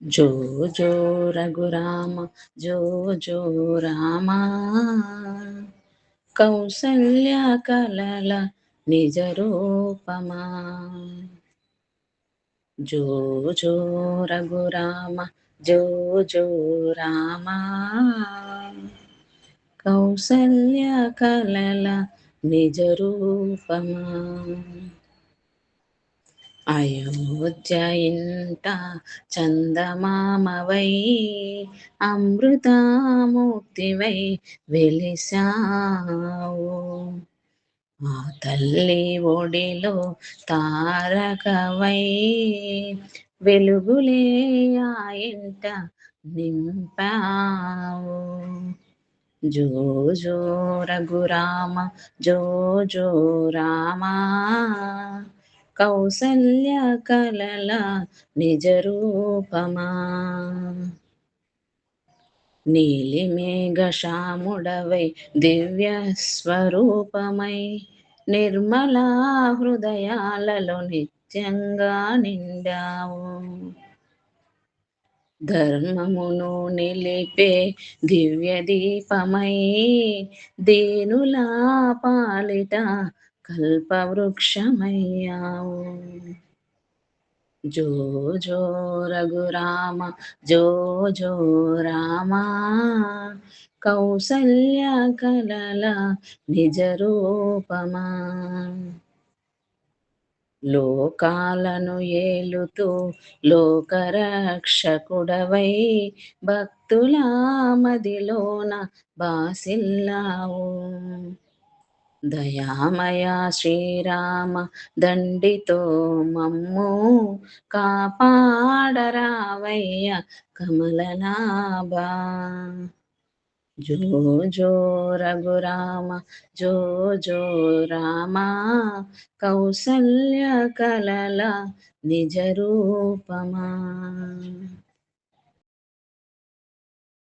జో జో రఘురామ జో జో రామా కౌసల్య కలల నిజ రూపమా జో జో రఘురామ జో జో రామా కౌసల్య కలల నిజ రూపమా అయోధ్య ఇంట చందమామవై అమృతాముక్తివై వెలిసావు ఆ తల్లి ఒడిలో తారకవై వెలుగులే ఆ ఇంట నింపావు జో జో రఘురామ జో జో రామా కౌసల్య కలల నిజ రూపమా నీలి మేఘశ్యాముడవై దివ్య స్వరూపమై నిర్మలా హృదయాలలో నిత్యంగా నిండావు ధర్మమును నిలిపే దివ్య దీపమై దీనులా పాలిట కల్పవృక్షమయ్యావు జో జో రఘురామ జో జో రామా కౌసల్య కలల నిజ రూపమా లోకాలను ఏలుతూ లోకరక్షకుడవై భక్తుల మదిలోన బాసిల్లావు దయామయ శ్రీరామ దండితో మమ్ము కాపాడరావయ్య కమలనాభా జో జో రఘురామ జో జో రామా కౌసల్య కలల నిజ రూపమా